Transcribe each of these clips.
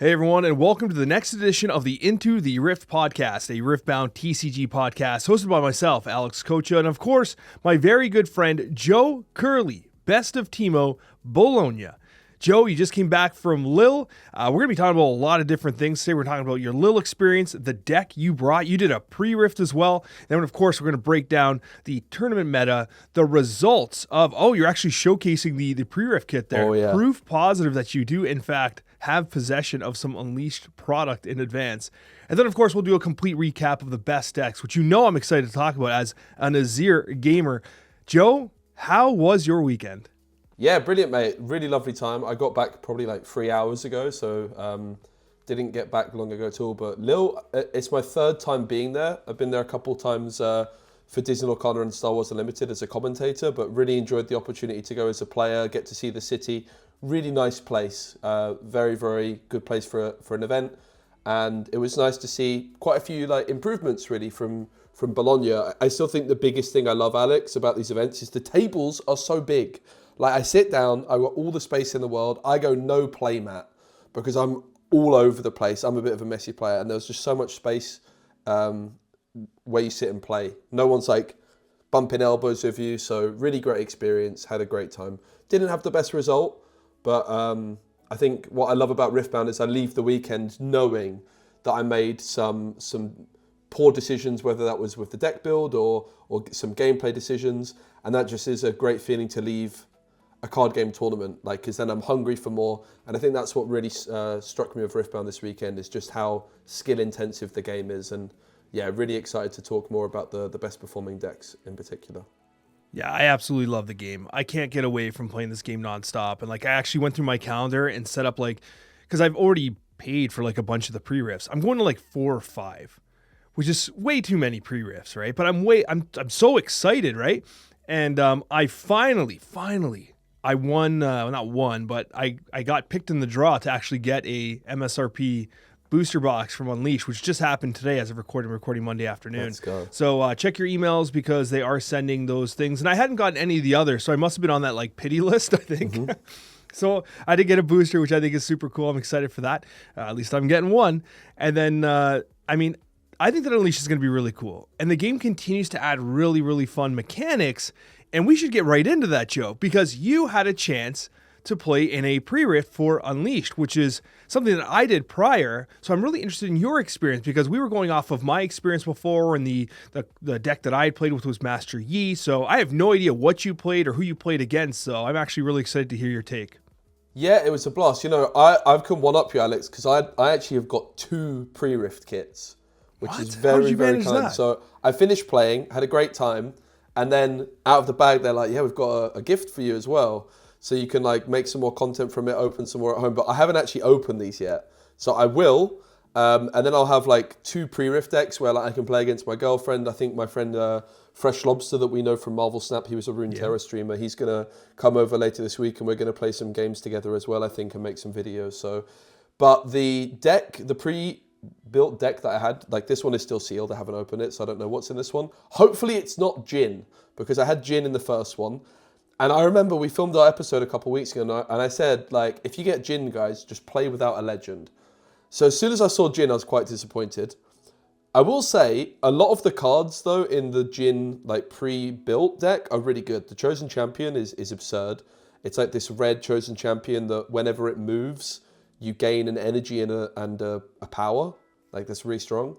Hey everyone, and welcome to the next edition of the Into the Rift podcast, a Riftbound TCG podcast hosted by myself, Alex Coccia, and of course, my very good friend, Joe Curley, best of Timo, Bologna. Joe, you just came back from Lille. We're going to be talking about a lot of different things today. We're talking about your Lille experience, the deck you brought. You did a pre-rift as well. Then, of course, we're going to break down the tournament meta, the results of, you're actually showcasing the pre-rift kit there. Oh, yeah. Proof positive that you do, in fact, have possession of some Unleashed product in advance. And then, of course, we'll do a complete recap of the best decks, which I'm excited to talk about as a Nazir gamer. Joe, how was your weekend? Yeah, brilliant, mate. Really lovely time. I got back probably like 3 hours ago, so didn't get back long ago at all. But Lille, it's my third time being there. I've been there a couple times for Disney Lorcana and Star Wars Unlimited as a commentator, but really enjoyed the opportunity to go as a player, get to see the city. Really nice place. Very, very good place for an event. And it was nice to see quite a few improvements really from Bologna. I still think the biggest thing I love, Alex, about these events is the tables are so big. Like, I sit down, I got all the space in the world. I go no playmat because I'm all over the place. I'm a bit of a messy player, and there's just so much space where you sit and play. No one's like bumping elbows with you, so really great experience. Had a great time. Didn't have the best result, but I think what I love about Riftbound is I leave the weekend knowing that I made some poor decisions, whether that was with the deck build or some gameplay decisions, and that just is a great feeling to leave a card game tournament, because then I'm hungry for more. And I think that's what really struck me with Riftbound this weekend, is just how skill intensive the game is. And yeah, really excited to talk more about the best performing decks in particular. Yeah, I absolutely love the game. I can't get away from playing this game nonstop. And I actually went through my calendar and set up because I've already paid for a bunch of the pre-rifts. I'm going to 4 or 5, which is way too many pre-rifts, right? But I'm so excited, right? And I finally, I won, not won, but I got picked in the draw to actually get a MSRP booster box from Unleashed, which just happened today as of recording Monday afternoon. Let's go. So check your emails because they are sending those things. And I hadn't gotten any of the others, so I must have been on that pity list, I think. Mm-hmm. So I did get a booster, which I think is super cool. I'm excited for that. At least I'm getting one. And then, I think that Unleashed is going to be really cool. And the game continues to add really, really fun mechanics. And we should get right into that, Joe, because you had a chance to play in a pre-rift for Unleashed, which is something that I did prior. So I'm really interested in your experience, because we were going off of my experience before, and the deck that I had played with was Master Yi. So I have no idea what you played or who you played against. So I'm actually really excited to hear your take. Yeah, it was a blast. I've come one up you, Alex, because I actually have got 2 pre-rift kits, which is very, very kind. That? So I finished playing, had a great time. And then out of the bag, they're like, yeah, we've got a gift for you as well. So you can make some more content from it, open some more at home. But I haven't actually opened these yet. So I will. And then I'll have 2 pre-rift decks where I can play against my girlfriend. I think my friend Fresh Lobster that we know from Marvel Snap, he was a Runeterra streamer. He's going to come over later this week, and we're going to play some games together as well, I think, and make some videos. So, but the pre-built deck that I had, this one is still sealed. I haven't opened it, so I don't know what's in this one. Hopefully it's not Jin, because I had Jin in the first one. And I remember we filmed our episode a couple weeks ago, and I said, if you get Jin, guys, just play without a legend. So as soon as I saw Jin, I was quite disappointed. I will say, a lot of the cards, though, in the Jin pre-built deck are really good. The Chosen Champion is absurd. It's this red Chosen Champion that whenever it moves, you gain an energy and a power. That's really strong.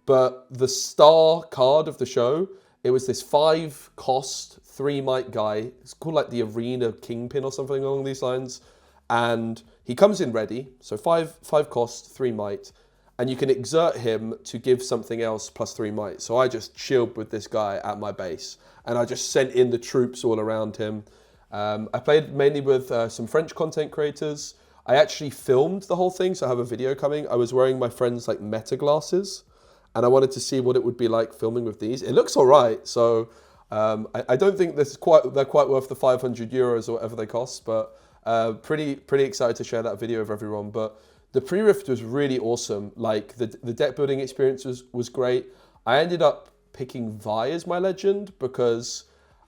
But the star card of the show, it was this 5 cost, 3 might guy. It's called the Arena Kingpin or something along these lines. And he comes in ready. So 5 cost, 3 might. And you can exert him to give something else plus 3 might. So I just chilled with this guy at my base. And I just sent in the troops all around him. I played mainly with some French content creators. I actually filmed the whole thing, so I have a video coming. I was wearing my friend's meta glasses, and I wanted to see what it would be like filming with these. It looks all right, so I don't think they're quite worth the 500 euros or whatever they cost, but pretty excited to share that video with everyone. But the pre-rift was really awesome. The deck building experience was great. I ended up picking Vi as my legend because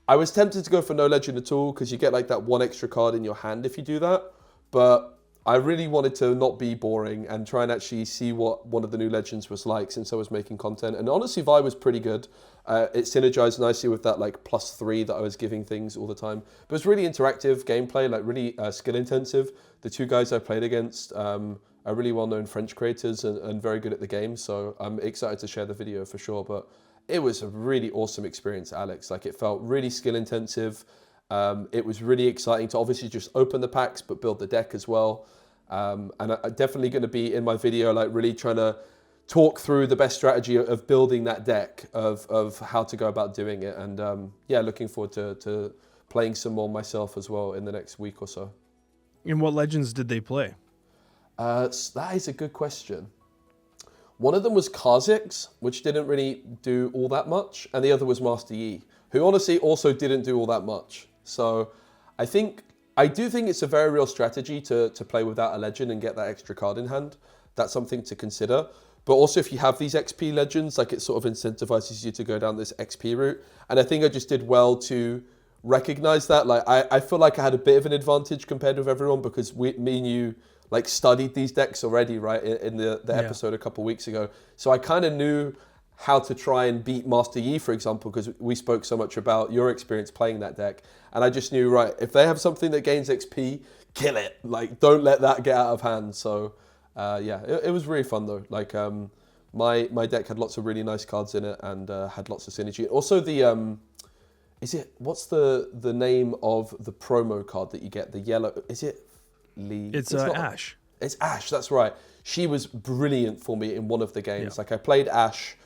I was tempted to go for no legend at all, because you get that 1 extra card in your hand if you do that. But I really wanted to not be boring and try and actually see what one of the new legends was like since I was making content. And honestly, Vi was pretty good. It synergized nicely with that like +3 that I was giving things all the time. But it was really interactive gameplay, like really skill intensive. The two guys I played against are really well-known French creators and very good at the game. So I'm excited to share the video for sure. But it was a really awesome experience, Alex. Like it felt really skill intensive. It was really exciting to obviously just open the packs, but build the deck as well. And I'm definitely going to be in my video, like really trying to talk through the best strategy of building that deck, of how to go about doing it. And yeah, looking forward to playing some more myself as well in the next week or so. And what legends did they play? So that is a good question. One of them was Kha'Zix, which didn't really do all that much. And the other was Master Yi, who honestly also didn't do all that much. So I do think it's a very real strategy to play without a legend and get that extra card in hand. That's something to consider. But also if you have these XP legends, like it sort of incentivizes you to go down this XP route. And I think I just did well to recognize that. Like I feel like I had a bit of an advantage compared with everyone because me and you like studied these decks already, right, in the episode a couple weeks ago. So I kind of knew how to try and beat Master Yi, for example, because we spoke so much about your experience playing that deck. And I just knew, right, if they have something that gains XP, kill it. Like, don't let that get out of hand. So, yeah, it was really fun, though. Like, my deck had lots of really nice cards in it and had lots of synergy. Also, what's the name of the promo card that you get? The yellow, is it Lee? It's Ash. It's Ash, that's right. She was brilliant for me in one of the games. Yeah. Like, I played Ash,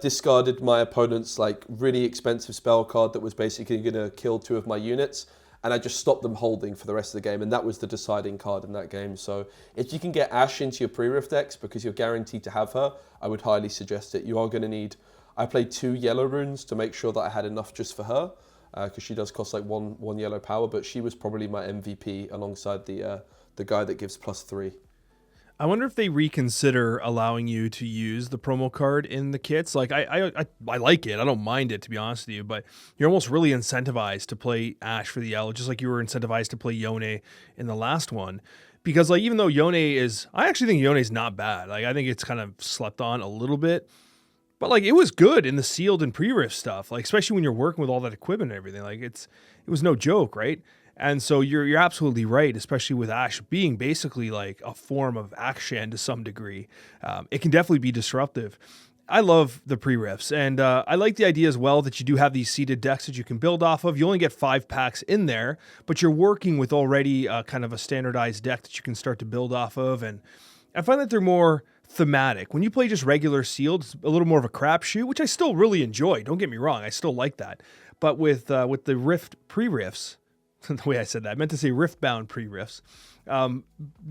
discarded my opponent's like really expensive spell card that was basically going to kill 2 of my units, and I just stopped them holding for the rest of the game, and that was the deciding card in that game. So if you can get Ash into your pre-rift decks because you're guaranteed to have her, I would highly suggest it. You are going to need... I played 2 yellow runes to make sure that I had enough just for her, because she does cost like one yellow power, but she was probably my MVP alongside the guy that gives +3. I wonder if they reconsider allowing you to use the promo card in the kits. Like I like it. I don't mind it, to be honest with you, but you're almost really incentivized to play Ash for the yellow, just like you were incentivized to play Yone in the last one. Because like even though Yone is, I actually think Yone is not bad. Like I think it's kind of slept on a little bit, but like it was good in the sealed and pre-rift stuff. Like especially when you're working with all that equipment and everything. Like it was no joke, right? And so you're absolutely right, especially with Ash being basically like a form of Akshan to some degree. It can definitely be disruptive. I love the pre-rifts, and I like the idea as well that you do have these seeded decks that you can build off of. You only get 5 packs in there, but you're working with already kind of a standardized deck that you can start to build off of. And I find that they're more thematic. When you play just regular sealed, it's a little more of a crapshoot, which I still really enjoy. Don't get me wrong, I still like that. But with the Rift pre-rifts, the way I said that, I meant to say Riftbound pre-rifts.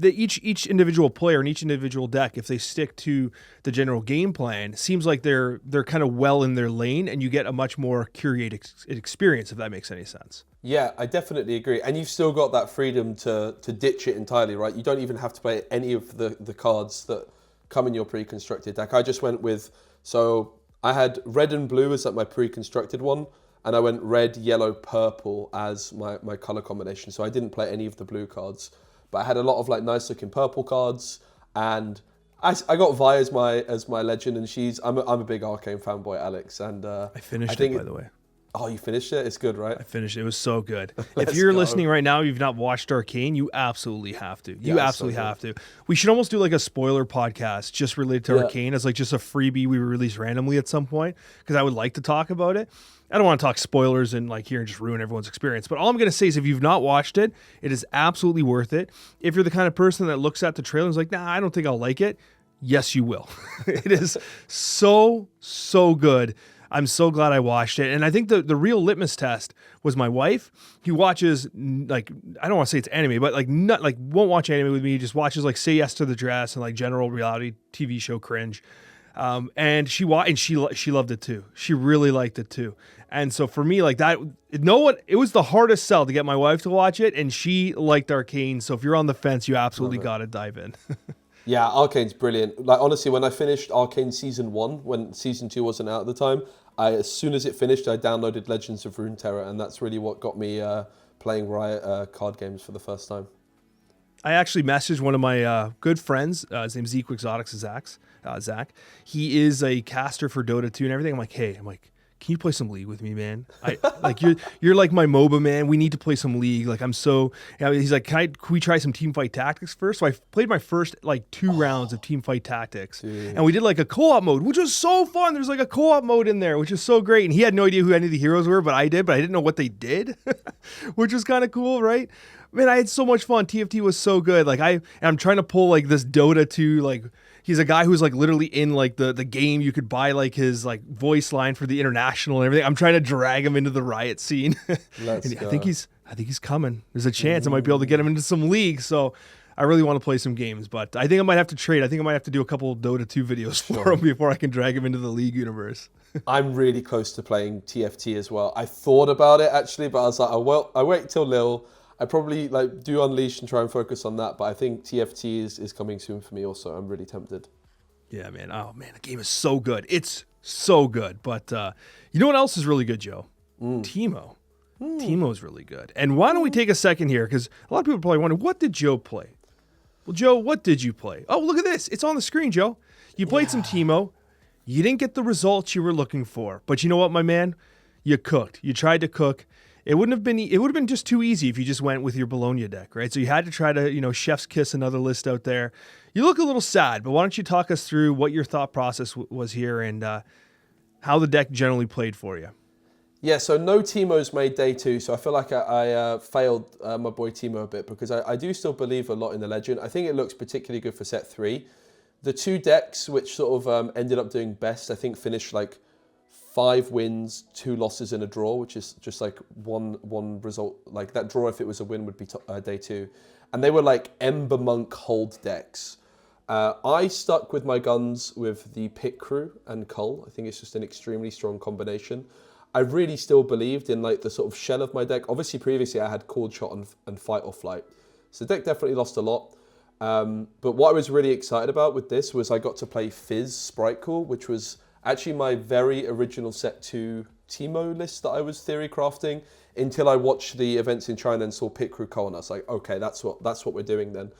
Each individual player and each individual deck, if they stick to the general game plan, seems like they're kind of well in their lane, and you get a much more curated experience, if that makes any sense. Yeah, I definitely agree. And you've still got that freedom to ditch it entirely, right? You don't even have to play any of the cards that come in your pre-constructed deck. I just went with, so I had red and blue as like my pre-constructed one, and I went red, yellow, purple as my color combination. So I didn't play any of the blue cards, but I had a lot of like nice looking purple cards, and I got Vi as my legend, and I'm a big Arcane fanboy, Alex, and I finished it, by the way. Oh, you finished it? It's good, right? I finished it. It was so good. If you're listening right now, you've not watched Arcane, you absolutely have to. You absolutely have to. We should almost do like a spoiler podcast just related to Arcane as like just a freebie we release randomly at some point, because I would like to talk about it. I don't want to talk spoilers and like here and just ruin everyone's experience. But all I'm going to say is if you've not watched it, it is absolutely worth it. If you're the kind of person that looks at the trailer and is like, nah, I don't think I'll like it. Yes, you will. It is so good. I'm so glad I watched it. And I think the real litmus test was my wife. He watches, like, I don't want to say it's anime, but like not like won't watch anime with me. He just watches like Say Yes to the Dress and like general reality TV show cringe. And she loved it too. She really liked it too. And so for me, like that, it was the hardest sell to get my wife to watch it, and she liked Arcane. So if you're on the fence, you absolutely got to dive in. Yeah, Arcane's brilliant. Like honestly, when I finished Arcane Season 1, when Season 2 wasn't out at the time, as soon as it finished, I downloaded Legends of Runeterra, and that's really what got me playing Riot card games for the first time. I actually messaged one of my good friends. His name's Zeke Exotics, Zach. He is a caster for Dota 2 and everything. I'm like, hey, can you play some League with me, man? You're like my MOBA man. We need to play some League. Like he's like, can we try some Teamfight Tactics first? So I played my first like 2 rounds of Teamfight Tactics, and we did like a co-op mode, which was so fun. There's like a co-op mode in there, which is so great. And he had no idea who any of the heroes were, but I did. But I didn't know what they did, which was kind of cool, right? Man, I had so much fun. TFT was so good. Like I'm trying to pull like this Dota 2 like. He's a guy who's like literally in like the game. You could buy like his like voice line for the international and everything. I'm trying to drag him into the Riot scene. I think he's coming. There's a chance I might be able to get him into some League. So I really want to play some games, but I think I might have to trade. I think I might have to do a couple of Dota 2 videos for him before I can drag him into the League universe. I'm really close to playing TFT as well. I thought about it actually, but I was like, I wait till Lille. I probably like do Unleash and try and focus on that, but I think TFT is coming soon for me also. I'm really tempted. Yeah, man. Oh, man, the game is so good. It's so good. But you know what else is really good, Joe? Teemo. Teemo's really good. And why don't we take a second here, because a lot of people probably wonder, what did Joe play? Well, Joe, what did you play? Oh, look at this. It's on the screen, Joe. You played some Teemo. You didn't get the results you were looking for. But you know what, my man? You cooked. You tried to cook. It would have been just too easy if you just went with your Bologna deck, right? So you had to try to, chef's kiss another list out there. You look a little sad, but why don't you talk us through what your thought process was here and how the deck generally played for you? Yeah, so no Teemo's made day 2, so I feel like I failed my boy Teemo a bit because I do still believe a lot in the Legend. I think it looks particularly good for set 3. The 2 decks which sort of ended up doing best, I think finished like 5 wins, 2 losses and a draw, which is just like one result. Like that draw, if it was a win, would be day 2. And they were like Ember Monk hold decks. I stuck with my guns with the Pit Crew and Cull. I think it's just an extremely strong combination. I really still believed in like the sort of shell of my deck. Obviously, previously I had Cold Shot and Fight or Flight. So the deck definitely lost a lot. But what I was really excited about with this was I got to play Fizz Sprite Cool, which was actually my very original set 2 Teemo list that I was theory crafting until I watched the events in China and saw Pit Crew Cull, and I was like, okay, that's what we're doing then.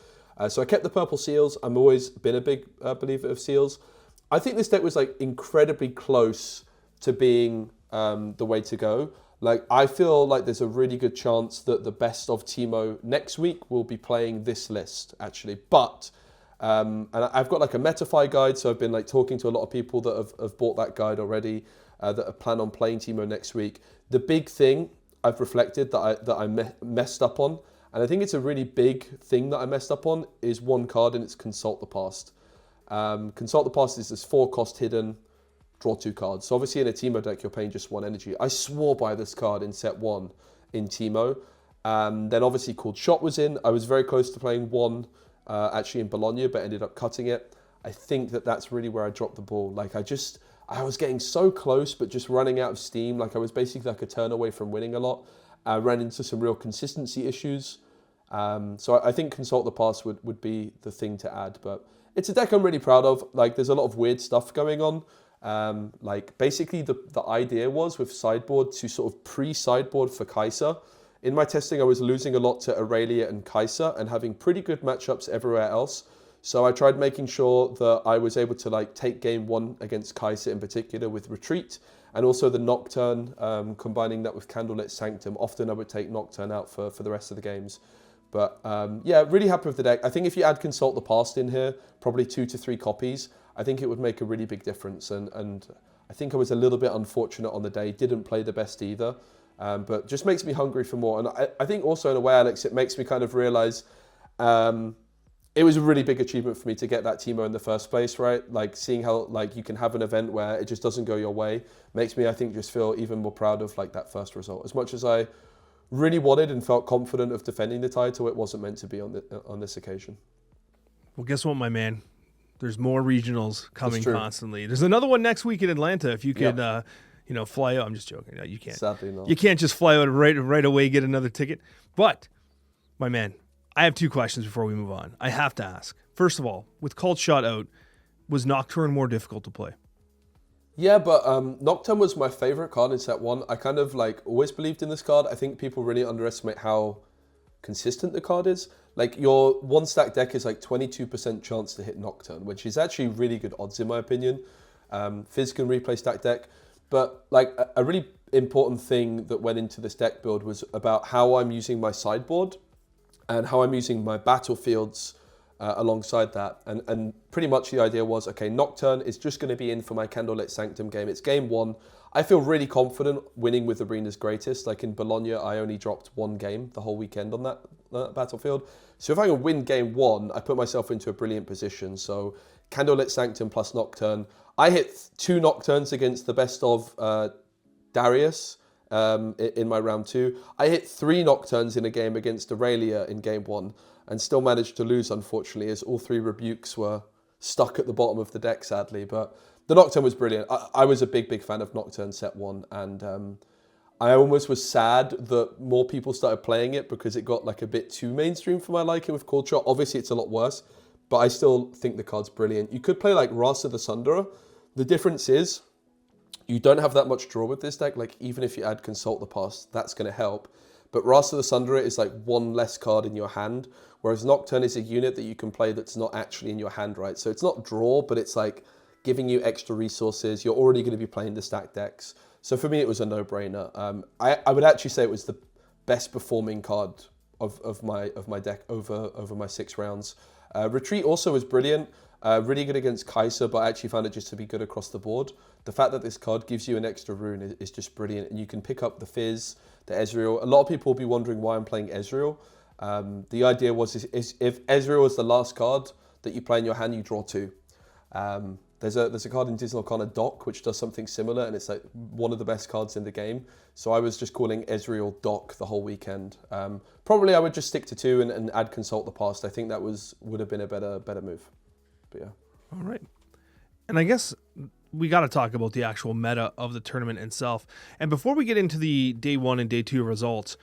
So I kept the purple seals. I've always been a big believer of seals. I think this deck was like incredibly close to being the way to go. Like I feel like there's a really good chance that the best of Teemo next week will be playing this list actually, but. And I've got like a Metafy guide, so I've been like talking to a lot of people that have bought that guide already, that plan on playing Teemo next week. The big thing I've reflected that I messed up on, and I think it's a really big thing that I messed up on, is one card, and it's Consult the Past. Consult the Past is this 4 cost hidden, draw 2 cards. So obviously in a Teemo deck, you're paying just 1 energy. I swore by this card in set 1 in Teemo. Then obviously Cold Shot was in. I was very close to playing 1 actually in Bologna, but ended up cutting it. I think that's really where I dropped the ball. Like I was getting so close, but just running out of steam. Like I was basically like a turn away from winning a lot. I ran into some real consistency issues. So I think Consult the Past would be the thing to add, but it's a deck I'm really proud of. Like there's a lot of weird stuff going on. Like basically the idea was with sideboard to sort of pre-sideboard for Kai'Sa. In my testing, I was losing a lot to Aurelia and Kai'Sa and having pretty good matchups everywhere else. So I tried making sure that I was able to like take game 1 against Kai'Sa in particular with Retreat, and also the Nocturne, combining that with Candlelit Sanctum. Often I would take Nocturne out for the rest of the games. But yeah, really happy with the deck. I think if you add Consult the Past in here, probably 2 to 3 copies, I think it would make a really big difference. And I think I was a little bit unfortunate on the day, didn't play the best either. But just makes me hungry for more. And I think also in a way, Alex, it makes me kind of realize it was a really big achievement for me to get that Teemo in the first place, right? Like seeing how like you can have an event where it just doesn't go your way makes me, I think, just feel even more proud of like that first result. As much as I really wanted and felt confident of defending the title, it wasn't meant to be on this occasion. Well, guess what, my man? There's more regionals coming constantly. There's another one next week in Atlanta. If you could, fly out. I'm just joking. No, you can't. Sadly not. You can't just fly out right away, get another ticket. But, my man, I have 2 questions before we move on. I have to ask. First of all, with Cold Shot out, was Nocturne more difficult to play? Yeah, but Nocturne was my favorite card in set 1. I kind of like always believed in this card. I think people really underestimate how consistent the card is. Like your one stack deck is like 22% chance to hit Nocturne, which is actually really good odds in my opinion. Fizz can replay stack deck, but like a really important thing that went into this deck build was about how I'm using my sideboard and how I'm using my battlefields alongside that. And pretty much the idea was, okay, Nocturne is just going to be in for my Candlelit Sanctum game. It's game one. I feel really confident winning with Arena's Greatest. Like in Bologna, I only dropped one game the whole weekend on that battlefield. So if I can win game one, I put myself into a brilliant position. So Candlelit Sanctum plus Nocturne. I hit 2 Nocturnes against the best of Darius in my round 2. I hit 3 Nocturnes in a game against Aurelia in game 1 and still managed to lose, unfortunately, as all 3 rebukes were stuck at the bottom of the deck, sadly. But the Nocturne was brilliant. I was a big fan of Nocturne set 1, and I almost was sad that more people started playing it because it got like a bit too mainstream for my liking with Coccia. Obviously, it's a lot worse, but I still think the card's brilliant. You could play like Rasa the Sunderer. The difference is you don't have that much draw with this deck. Like even if you add Consult the Past, that's going to help. But Rasa the Sunderer is like 1 less card in your hand, whereas Nocturne is a unit that you can play that's not actually in your hand, right? So it's not draw, but it's like giving you extra resources. You're already going to be playing the stack decks. So for me, it was a no-brainer. I would actually say it was the best performing card of my deck over my 6 rounds. Retreat also was brilliant. Really good against Kaiser, but I actually found it just to be good across the board. The fact that this card gives you an extra rune is just brilliant, and you can pick up the Fizz, the Ezreal. A lot of people will be wondering why I'm playing Ezreal. The idea was is if Ezreal is the last card that you play in your hand, you draw 2. There's a card in Disney Arcana Dock which does something similar, and it's like one of the best cards in the game. So I was just calling Ezreal Dock the whole weekend. Probably I would just stick to 2 and add Consult the Past. I think that would have been a better move. But yeah. All right. And I guess we got to talk about the actual meta of the tournament itself. And before we get into the day 1 and day 2 results,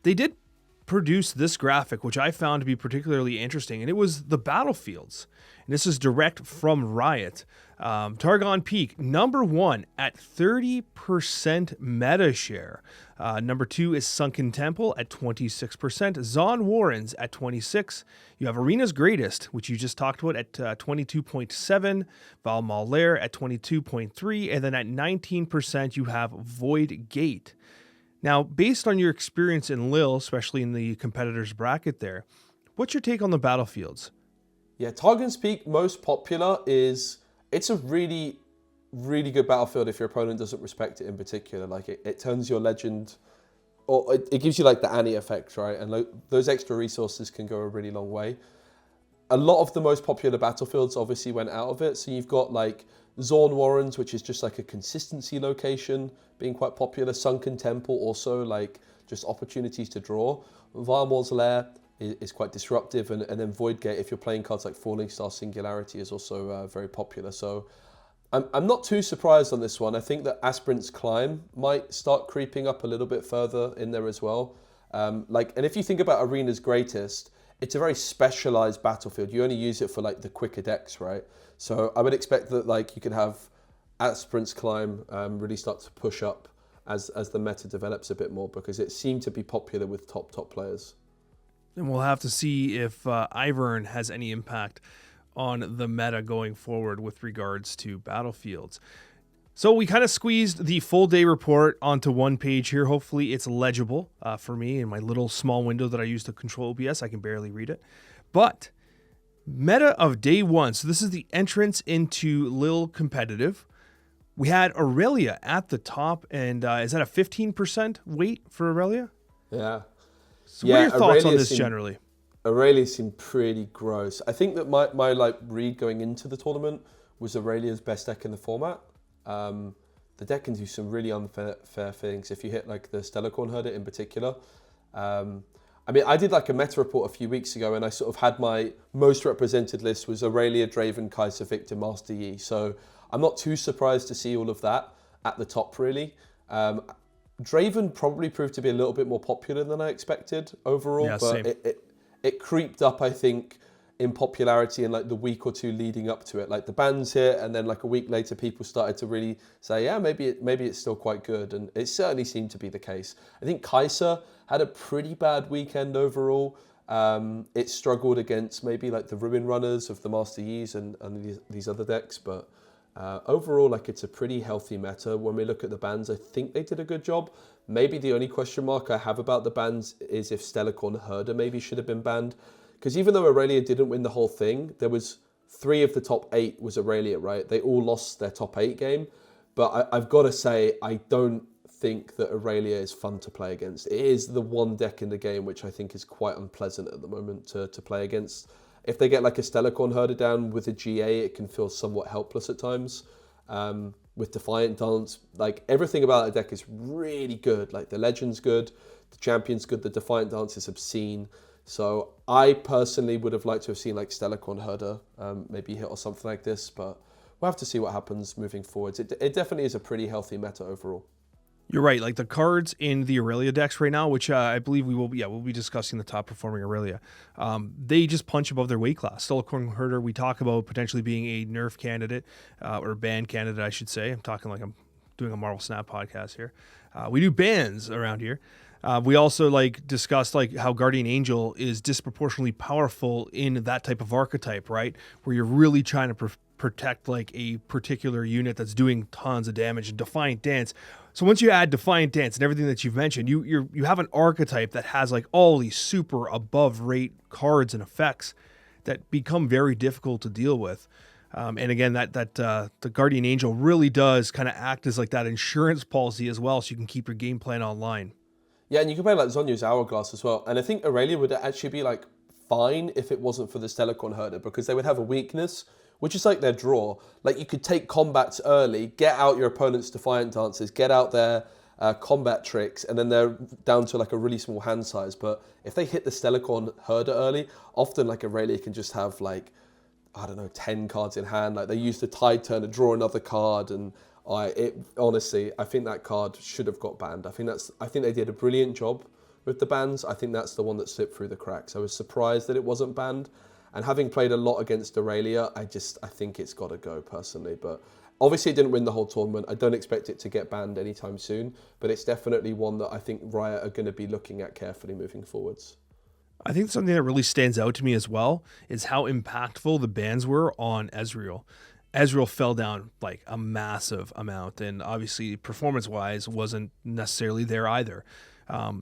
they did produce this graphic, which I found to be particularly interesting, and it was the battlefields. And this is direct from Riot. Targon Peak, number 1 at 30% meta share. Number 2 is Sunken Temple at 26%. Zon Warrens at 26%. You have Arena's Greatest, which you just talked about, at 22.7%. Val Malaire at 22.3%. And then at 19%, you have Void Gate. Now, based on your experience in Lille, especially in the competitors bracket there, what's your take on the battlefields? Yeah, Targon's Peak, most popular, it's a really, really good battlefield if your opponent doesn't respect it in particular. Like it turns your legend, or it gives you like the Annie effect, right? And those extra resources can go a really long way. A lot of the most popular battlefields obviously went out of it. So you've got like Zorn Warrens, which is just like a consistency location, being quite popular. Sunken Temple also, like just opportunities to draw. Varmor's Lair is quite disruptive, and then Void Gate, if you're playing cards like Falling Star Singularity, is also very popular. So I'm not too surprised on this one. I think that Aspirant's Climb might start creeping up a little bit further in there as well. And if you think about Arena's Greatest, it's a very specialized battlefield. You only use it for like the quicker decks, right? So I would expect that like you could have Aspirant's Climb really start to push up as the meta develops a bit more, because it seemed to be popular with top players. And we'll have to see if Ivern has any impact on the meta going forward with regards to battlefields. So we kind of squeezed the full day report onto one page here. Hopefully it's legible for me in my little small window that I use to control OBS. I can barely read it. But meta of day 1. So this is the entrance into Lille competitive. We had Aurelia at the top, and is that a 15% weight for Aurelia? Yeah. So what are your thoughts on this generally? Aurelia seemed pretty gross. I think that my like read going into the tournament was Aurelia's best deck in the format. The deck can do some really unfair things if you hit like the Stellarcorn Herder in particular. I mean, I did like a meta report a few weeks ago, and I sort of had my most represented list was Aurelia, Draven, Kaiser, Victor, Master Yi. So I'm not too surprised to see all of that at the top, really. Draven probably proved to be a little bit more popular than I expected overall, but it creeped up, I think, in popularity in like the week or two leading up to it. Like the bans hit, and then like a week later, people started to really say, yeah, maybe it's still quite good, and it certainly seemed to be the case. I think Coccia had a pretty bad weekend overall. It struggled against maybe like the Ruin Runners of the Master Yis and these other decks, but overall, like it's a pretty healthy meta. When we look at the bans, I think they did a good job. Maybe the only question mark I have about the bans is if Stellarcorn Herder maybe should have been banned. Because even though Aurelia didn't win the whole thing, there was 3 of the top 8 was Aurelia, right? They all lost their top 8 game. But I've got to say, I don't think that Aurelia is fun to play against. It is the one deck in the game which I think is quite unpleasant at the moment to play against. If they get like a Stellarcorn Herder down with a GA, it can feel somewhat helpless at times. With Defiant Dance, like everything about that deck is really good. Like the Legend's good, the Champion's good, the Defiant Dance is obscene. So I personally would have liked to have seen like Stellarcorn Herder maybe hit or something like this, but we'll have to see what happens moving forwards. It definitely is a pretty healthy meta overall. You're right. Like the cards in the Aurelia decks right now, which I believe we'll be discussing the top performing Aurelia. They just punch above their weight class. Stellarcorn Herder, we talk about potentially being a nerf candidate or ban candidate, I should say. I'm talking like I'm doing a Marvel Snap podcast here. We do bans around here. We also like discussed like how Guardian Angel is disproportionately powerful in that type of archetype, right? Where you're really trying to protect like a particular unit that's doing tons of damage. And Defiant Dance. So once you add Defiant Dance and everything that you've mentioned, you have an archetype that has like all these super above rate cards and effects that become very difficult to deal with. And again, the Guardian Angel really does kind of act as like that insurance policy as well, so you can keep your game plan online. Yeah, and you can play like Zonya's Hourglass as well. And I think Aurelia would actually be like fine if it wasn't for the Stellarcorn Herder, because they would have a weakness, which is like their draw. Like you could take combats early, get out your opponent's Defiant Dances, get out their combat tricks, and then they're down to like a really small hand size. But if they hit the Stellarcorn Herder early, often like Aurelia can just have like, I don't know, 10 cards in hand. Like they use the Tide Turn to draw another card, and honestly, I think that card should have got banned. I think they did a brilliant job with the bans. I think that's the one that slipped through the cracks. I was surprised that it wasn't banned. And having played a lot against Aurelia, I think it's got to go personally. But obviously it didn't win the whole tournament. I don't expect it to get banned anytime soon, but it's definitely one that I think Riot are going to be looking at carefully moving forwards. I think something that really stands out to me as well is how impactful the bans were on Ezreal. Ezreal fell down like a massive amount, and obviously performance-wise wasn't necessarily there either.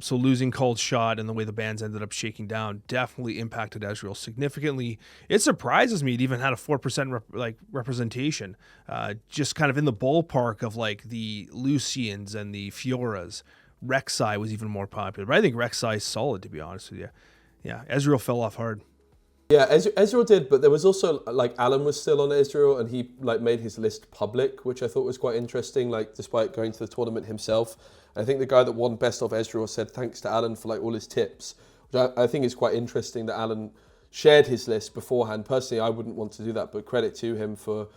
So losing Cold Shot and the way the bans ended up shaking down definitely impacted Ezreal significantly. It surprises me it even had a 4% representation, just kind of in the ballpark of like the Lucians and the Fioras. Rek'Sai was even more popular, but I think Rek'Sai is solid, to be honest with you. Yeah, Ezreal fell off hard. Yeah, Ezreal did, but there was also like Alan was still on Ezreal, and he like made his list public, which I thought was quite interesting. Like despite going to the tournament himself, I think the guy that won Best of Ezreal said thanks to Alan for like all his tips, which I think is quite interesting that Alan shared his list beforehand. Personally, I wouldn't want to do that, but credit to him for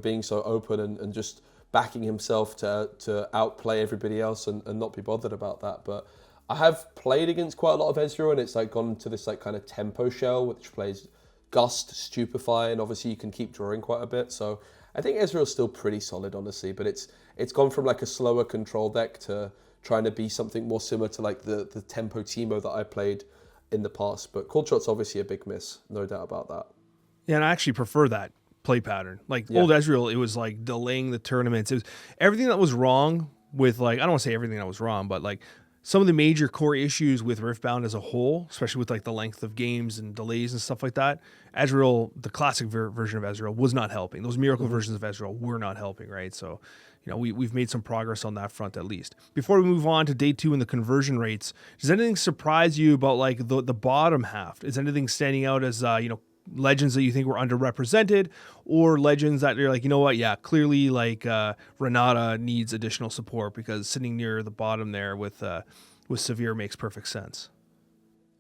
being so open and just backing himself to outplay everybody else and not be bothered about that. But I have played against quite a lot of Ezreal, and it's like gone to this like kind of tempo shell, which plays Gust, Stupefy, and obviously you can keep drawing quite a bit. So I think Ezreal's still pretty solid, honestly, but it's gone from like a slower control deck to trying to be something more similar to like the tempo Teemo that I played in the past. But Cold Shot's obviously a big miss, no doubt about that. Yeah, and I actually prefer that play pattern. Like old Ezreal, it was like delaying the tournaments. It was everything that was wrong with like, I don't want to say everything that was wrong, but like some of the major core issues with Riftbound as a whole, especially with like the length of games and delays and stuff like that, Ezreal, the classic version of Ezreal, was not helping. Those miracle versions of Ezreal were not helping, right? So, you know, we've made some progress on that front at least. Before we move on to day 2 and the conversion rates, does anything surprise you about like the bottom half? Is anything standing out as legends that you think were underrepresented, or legends that you're like, you know what, yeah, clearly like Renata needs additional support because sitting near the bottom there with Severe makes perfect sense?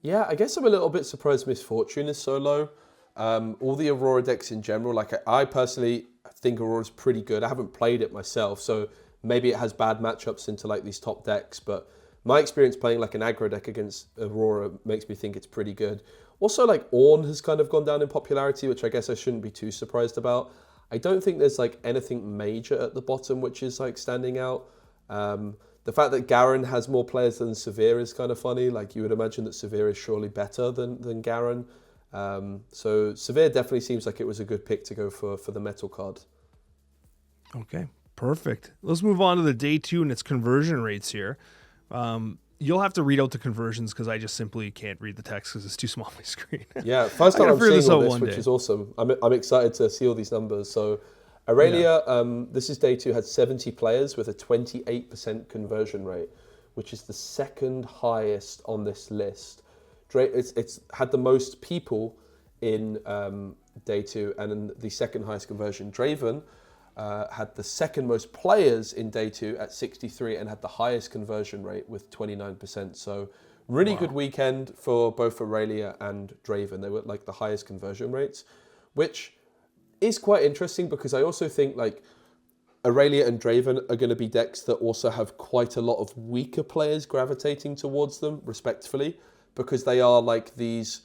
Yeah, I guess I'm a little bit surprised Misfortune is so low. All the Aurora decks in general, like I personally think Aurora's pretty good. I haven't played it myself, so maybe it has bad matchups into like these top decks, but my experience playing like an aggro deck against Aurora makes me think it's pretty good. Also, like Ornn has kind of gone down in popularity, which I guess I shouldn't be too surprised about. I don't think there's like anything major at the bottom which is like standing out. The fact that Garen has more players than Severe is kind of funny. Like you would imagine that Severe is surely better than Garen. So Severe definitely seems like it was a good pick to go for the metal card. Okay, perfect. Let's move on to the day 2 and its conversion rates here. You'll have to read out the conversions because I just simply can't read the text because it's too small on my screen. Yeah, first time I'm seeing all this, which day. is awesome. I'm excited to see all these numbers. So Aurelia, this is day 2, had 70 players with a 28% conversion rate, which is the second highest on this list. It's had the most people in day 2 and the second highest conversion. Draven had the second most players in day 2 at 63 and had the highest conversion rate with 29%. So really good weekend for both Aurelia and Draven. They were like the highest conversion rates, which is quite interesting because I also think like Aurelia and Draven are going to be decks that also have quite a lot of weaker players gravitating towards them, respectfully, because they are like these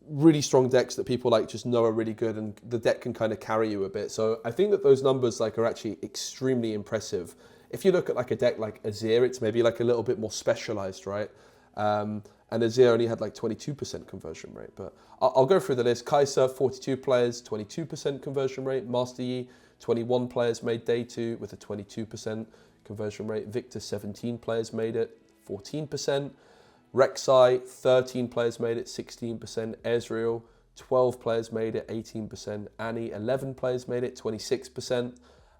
really strong decks that people like just know are really good, and the deck can kind of carry you a bit. So I think that those numbers like are actually extremely impressive. If you look at like a deck like Azir, it's maybe like a little bit more specialized, right? And Azir only had like 22% conversion rate. But I'll go through the list. Kai'Sa, 42 players, 22% conversion rate. Master Yi, 21 players made day 2 with a 22% conversion rate. Victor, 17 players made it, 14%. Rek'Sai, 13 players made it, 16%. Ezreal, 12 players made it, 18%. Annie, 11 players made it, 26%.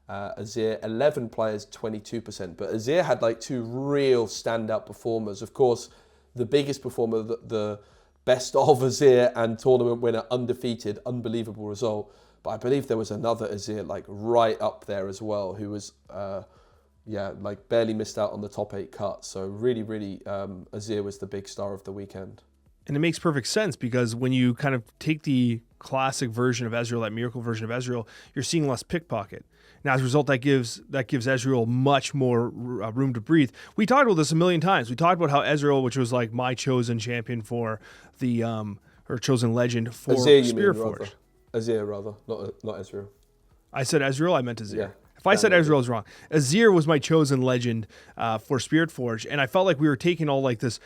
Azir, 11 players, 22%. But Azir had like 2 real standout performers. Of course, the biggest performer, the best of Azir and tournament winner, undefeated, unbelievable result. But I believe there was another Azir like right up there as well, who was like barely missed out on the top 8 cut. So really, Azir was the big star of the weekend. And it makes perfect sense because when you kind of take the classic version of Ezreal, that miracle version of Ezreal, you're seeing less pickpocket. Now, as a result, that gives Ezreal much more room to breathe. We talked about this a million times. We talked about how Ezreal, which was like my chosen champion for the or chosen legend for Spearforge. Azir, rather, not Ezreal. I said Ezreal, I meant Azir. Yeah. If I said Ezreal, I was wrong. Azir was my chosen legend for Spiritforge, and I felt like we were taking all like this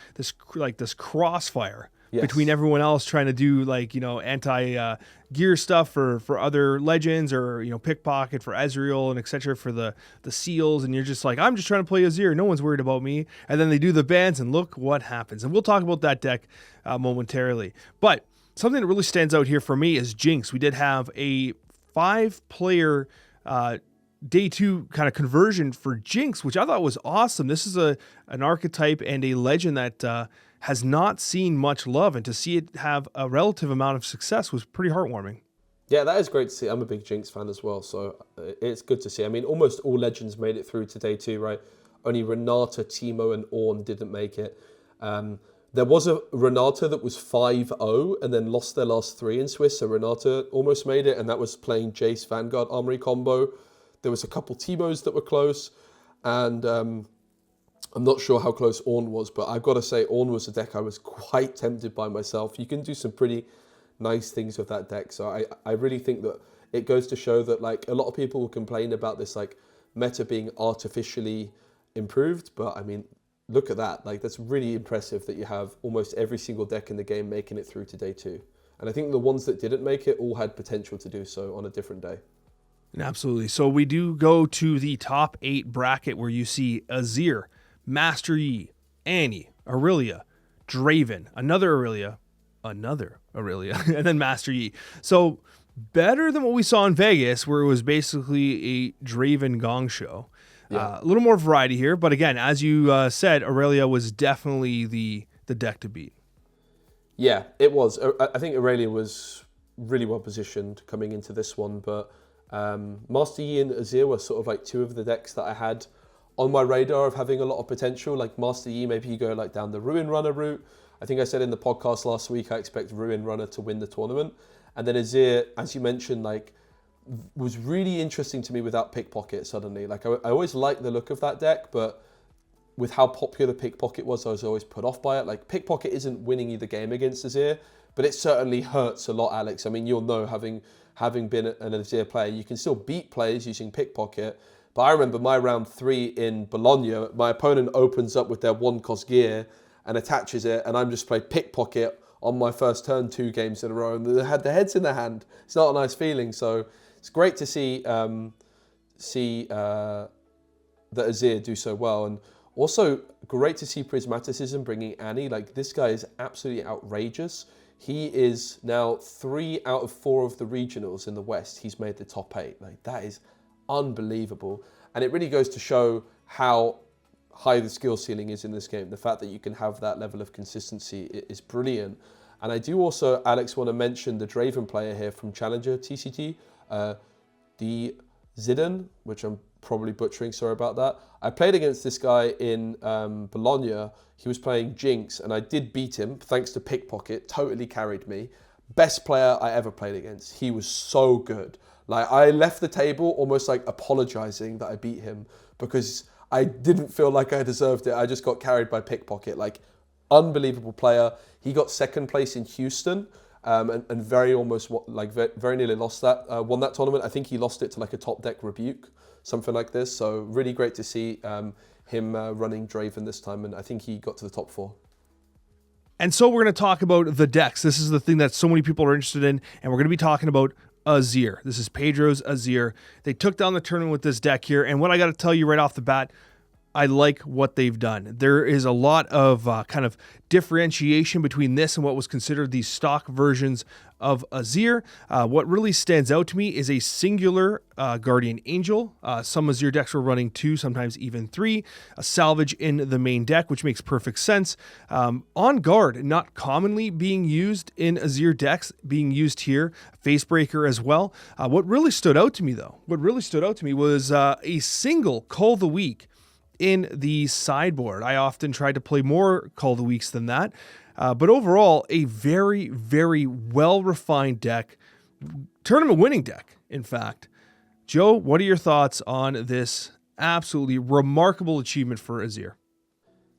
crossfire between everyone else trying to do like anti gear stuff for other legends, or pickpocket for Ezreal and etc. for the seals, and you're just like, I'm just trying to play Azir, no one's worried about me. And then they do the bans, and look what happens. And we'll talk about that deck momentarily. But something that really stands out here for me is Jinx. We did have a 5-player day 2 kind of conversion for Jinx, which I thought was awesome. This is an archetype and a legend that has not seen much love, and to see it have a relative amount of success was pretty heartwarming. Yeah, that is great to see. I'm a big Jinx fan as well, so it's good to see. I mean, almost all legends made it through to day 2, right? Only Renata, Teemo, and Ornn didn't make it. There was a Renata that was 5-0 and then lost their last 3 in Swiss, so Renata almost made it, and that was playing Jace Vanguard Armory combo. There was a couple Teemos that were close, and I'm not sure how close Ornn was, but I've got to say Ornn was a deck I was quite tempted by myself. You can do some pretty nice things with that deck, so I really think that it goes to show that like a lot of people will complain about this like meta being artificially improved, but I mean, look at that. Like that's really impressive that you have almost every single deck in the game making it through to day 2. And I think the ones that didn't make it all had potential to do so on a different day. Absolutely. So we do go to the top 8 bracket where you see Azir, Master Yi, Annie, Aurelia, Draven, another Aurelia, and then Master Yi. So better than what we saw in Vegas, where it was basically a Draven gong show. Yeah. A little more variety here, but again, as you said, Aurelia was definitely the deck to beat. Yeah, it was. I think Aurelia was really well positioned coming into this one, but Master Yi and Azir were sort of like 2 of the decks that I had on my radar of having a lot of potential. Like Master Yi, maybe you go like down the Ruin Runner route. I think I said in the podcast last week, I expect Ruin Runner to win the tournament. And then Azir, as you mentioned, like was really interesting to me without Pickpocket suddenly. Like I always liked the look of that deck, but with how popular Pickpocket was, I was always put off by it. Like Pickpocket isn't winning you the game against Azir, but it certainly hurts a lot, Alex. I mean, you'll know, having been an Azir player, you can still beat players using pickpocket. But I remember my round 3 in Bologna, my opponent opens up with their 1-cost gear and attaches it, and I'm just playing pickpocket on my first turn 2 games in a row, and they had their heads in their hand. It's not a nice feeling. So it's great to see that Azir do so well, and also great to see Prismaticism bringing Annie. Like, this guy is absolutely outrageous. He is now 3 out of 4 of the regionals in the West. He's made the top 8. Like, that is unbelievable, and it really goes to show how high the skill ceiling is in this game. The fact that you can have that level of consistency is brilliant. And I do also, Alex, want to mention the Draven player here from Challenger TCG, the Zidane, which I'm probably butchering, sorry about that. I played against this guy in Bologna. He was playing Jinx, and I did beat him thanks to pickpocket, totally carried me. Best player I ever played against. He was so good. Like, I left the table almost like apologizing that I beat him because I didn't feel like I deserved it. I just got carried by pickpocket. Like, unbelievable player. He got 2nd place in Houston, and very nearly lost that, won that tournament. I think he lost it to like a top deck Rebuke, something like this. So really great to see him running Draven this time, and I think he got to the top 4. And so we're going to talk about the decks. This is the thing that so many people are interested in, and we're going to be talking about Azir. This is Pedro's Azir. They took down the tournament with this deck here, and what I got to tell you right off the bat, I like what they've done. There is a lot of kind of differentiation between this and what was considered the stock versions of Azir. What really stands out to me is a singular Guardian Angel. Some Azir decks were running 2, sometimes even 3. A salvage in the main deck, which makes perfect sense. On guard, not commonly being used in Azir decks, being used here. Facebreaker as well. What really stood out to me, though, was a single Call of the Week in the sideboard. I often tried to play more Call of the Weeks than that. But overall, a very, very well-refined deck. Tournament winning deck, in fact. Joe, what are your thoughts on this absolutely remarkable achievement for Azir?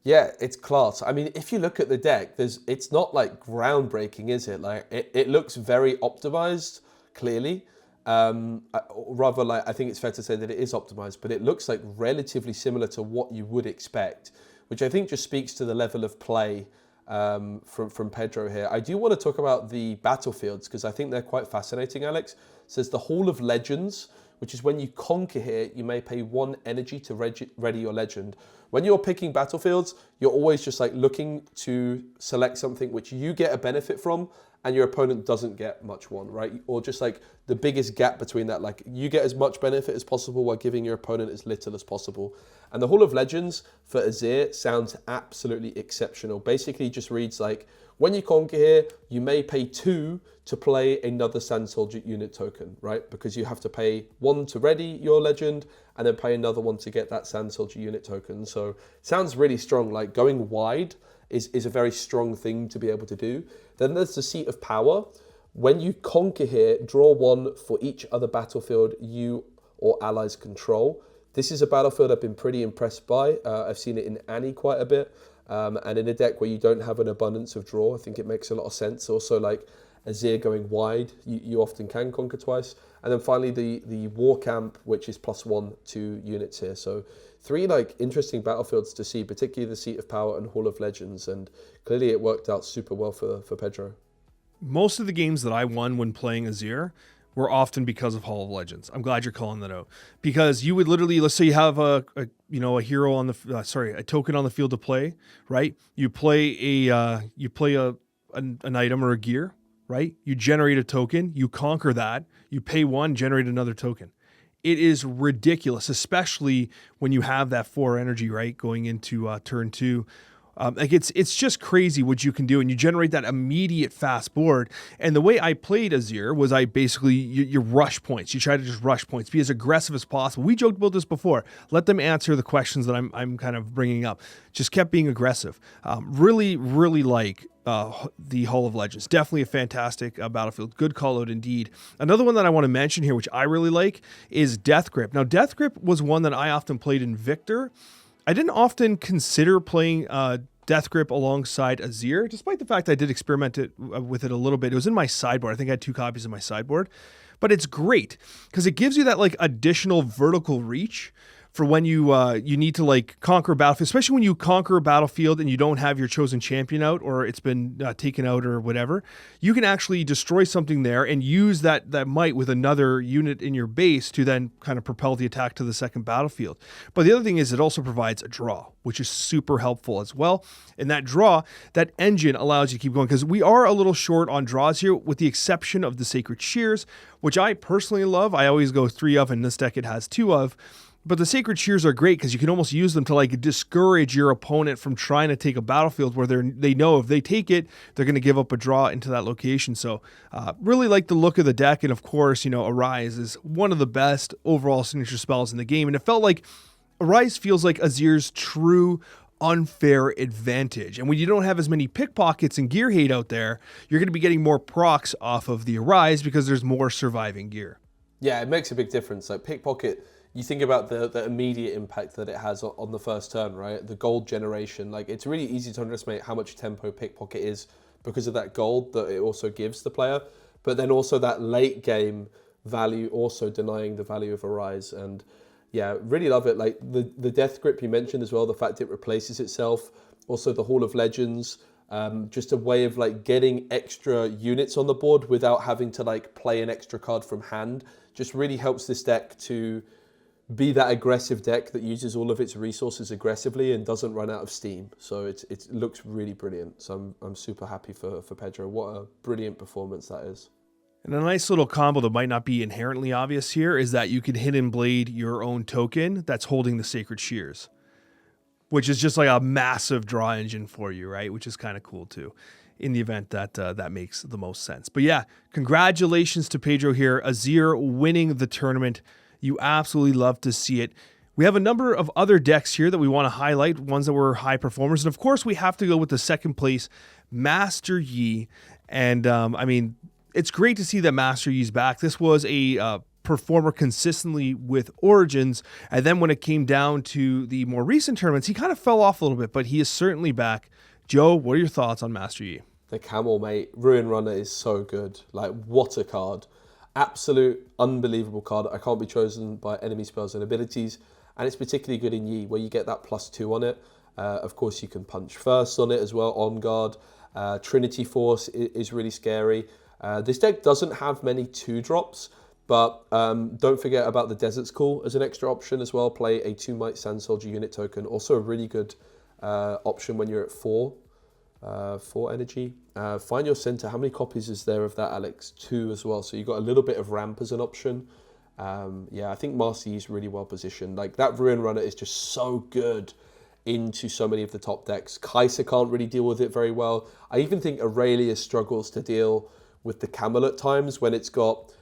Yeah, it's class. I mean, if you look at the deck, it's not like groundbreaking, is it? Like, it looks very optimized, clearly. Rather, like, I think it's fair to say that it is optimized, but it looks like relatively similar to what you would expect, which I think just speaks to the level of play from Pedro here. I do want to talk about the battlefields because I think they're quite fascinating, Alex. So there's the Hall of Legends, which is when you conquer here, you may pay 1 energy to ready your legend. When you're picking battlefields, you're always just like looking to select something which you get a benefit from and your opponent doesn't get much one, right? Or just like the biggest gap between that, like you get as much benefit as possible while giving your opponent as little as possible. And the Hall of Legends for Azir sounds absolutely exceptional. Basically just reads like, when you conquer here, you may pay 2 to play another Sand Soldier unit token, right? Because you have to pay 1 to ready your legend and then pay another 1 to get that Sand Soldier unit token. So it sounds really strong. Like going wide is a very strong thing to be able to do. Then there's the Seat of Power. When you conquer here, draw 1 for each other battlefield you or allies control. This is a battlefield I've been pretty impressed by. I've seen it in Annie quite a bit. And in a deck where you don't have an abundance of draw, I think it makes a lot of sense. Also, like Azir going wide, you often can conquer twice. And then finally, the War Camp, which is +1 to units here. So 3 like interesting battlefields to see, particularly the Seat of Power and Hall of Legends. And clearly it worked out super well for Pedro. Most of the games that I won when playing Azir were often because of Hall of Legends. I'm glad you're calling that out, because you would literally, let's say you have a hero on the a token on the field to play, right? You play an item or a gear, right? You generate a token, you conquer that, you pay 1, generate another token. It is ridiculous, especially when you have that 4 energy, right, going into turn 2. Like it's just crazy what you can do, and you generate that immediate fast board. And the way I played Azir was I basically you rush points. You try to just rush points, be as aggressive as possible. We joked about this before. Let them answer the questions that I'm kind of bringing up. Just kept being aggressive. Really like the Hall of Legends. Definitely a fantastic battlefield. Good call out indeed. Another one that I want to mention here, which I really like, is Death Grip. Now, Death Grip was one that I often played in Victor. I didn't often consider playing Death Grip alongside Azir, despite the fact I did experiment with it a little bit. It was in my sideboard. I think I had 2 copies in my sideboard. But it's great because it gives you that like additional vertical reach for when you need to like conquer a battlefield, especially when you conquer a battlefield and you don't have your chosen champion out or it's been taken out or whatever. You can actually destroy something there and use that might with another unit in your base to then kind of propel the attack to the second battlefield. But the other thing is it also provides a draw, which is super helpful as well. And that draw, that engine allows you to keep going because we are a little short on draws here with the exception of the Sacred Shears, which I personally love. I always go 3 of, and this deck it has 2 of. But the Sacred Shears are great because you can almost use them to like discourage your opponent from trying to take a battlefield where they know if they take it, they're going to give up a draw into that location. So really like the look of the deck. And of course, Arise is one of the best overall signature spells in the game. And it felt like Arise feels like Azir's true unfair advantage. And when you don't have as many pickpockets and gear hate out there, you're going to be getting more procs off of the Arise because there's more surviving gear. Yeah, it makes a big difference. Like pickpocket, you think about the immediate impact that it has on the first turn, right? The gold generation. Like it's really easy to underestimate how much tempo pickpocket is because of that gold that it also gives the player. But then also that late game value also denying the value of Arise. And yeah, really love it. Like the Death Grip you mentioned as well, the fact it replaces itself. Also the Hall of Legends, just a way of like getting extra units on the board without having to like play an extra card from hand. Just really helps this deck to be that aggressive deck that uses all of its resources aggressively and doesn't run out of steam. So it looks really brilliant. So I'm super happy for Pedro. What a brilliant performance that is. And a nice little combo that might not be inherently obvious here is that you can Hidden Blade your own token that's holding the Sacred Shears, which is just like a massive draw engine for you, right? Which is kind of cool too, in the event that that makes the most sense. But yeah, congratulations to Pedro here. Azir winning the tournament. You absolutely love to see it. We have a number of other decks here that we want to highlight, ones that were high performers. And of course, we have to go with the second place, Master Yi. And it's great to see that Master Yi's back. This was a performer consistently with Origins. And then when it came down to the more recent tournaments, he kind of fell off a little bit, but he is certainly back. Joe, what are your thoughts on Master Yi? The Camel, mate. Ruin Runner is so good. Like, what a card. Absolute unbelievable card. I can't be chosen by enemy spells and abilities. And it's particularly good in Yi, where you get that +2 on it. Of course, you can punch first on it as well, on guard. Trinity Force is really scary. This deck doesn't have many 2-drops, but don't forget about the Desert's Call as an extra option as well. Play a 2 Might Sand Soldier unit token. Also a really good option when you're at 4 energy. Find your center. How many copies is there of that, Alex? 2 as well. So you've got a little bit of ramp as an option. Yeah, I think Master Yi is really well positioned. Like that Ruin Runner is just so good into so many of the top decks. Kai'Sa can't really deal with it very well. I even think Aurelia struggles to deal with the Camel at times when it's got,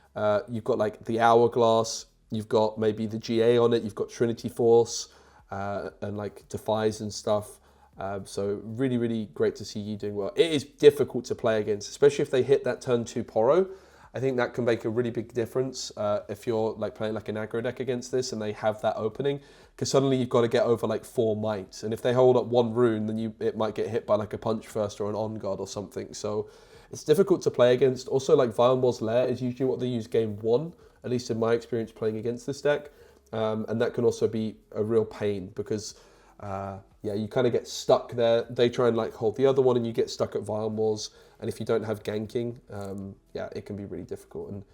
you've got like the Hourglass, you've got maybe the GA on it, you've got Trinity Force, and like Defies and stuff. So really, really great to see you doing well. It is difficult to play against, especially if they hit that turn 2 Poro. I think that can make a really big difference if you're like playing like an aggro deck against this and they have that opening, because suddenly you've got to get over like 4 might, and if they hold up 1 rune, then it might get hit by like a punch first or an on guard or something. So it's difficult to play against. Also, like Vilemore's Lair is usually what they use game 1, at least in my experience playing against this deck, and that can also be a real pain because yeah, you kind of get stuck there. They try and like hold the other one and you get stuck at Vilemore's. And if you don't have ganking, yeah, it can be really difficult. And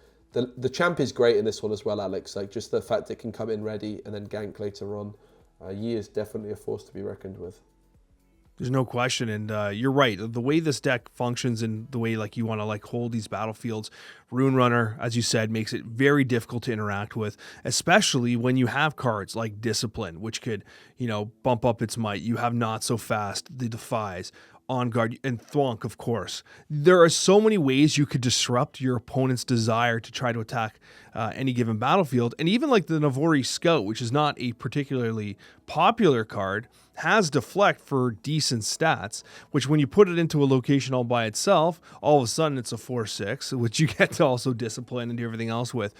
the champ is great in this one as well, Alex. Like just the fact it can come in ready and then gank later on. Yi is definitely a force to be reckoned with. There's no question, and you're right. The way this deck functions and the way like you want to like hold these battlefields, Ruin Runner, as you said, makes it very difficult to interact with, especially when you have cards like Discipline, which could, bump up its might. You have Not So Fast, the Defies, On Guard, and Thwonk, of course. There are so many ways you could disrupt your opponent's desire to try to attack any given battlefield. And even like the Navori Scout, which is not a particularly popular card, has Deflect for decent stats, which when you put it into a location all by itself, all of a sudden it's a 4/6, which you get to also Discipline and do everything else with.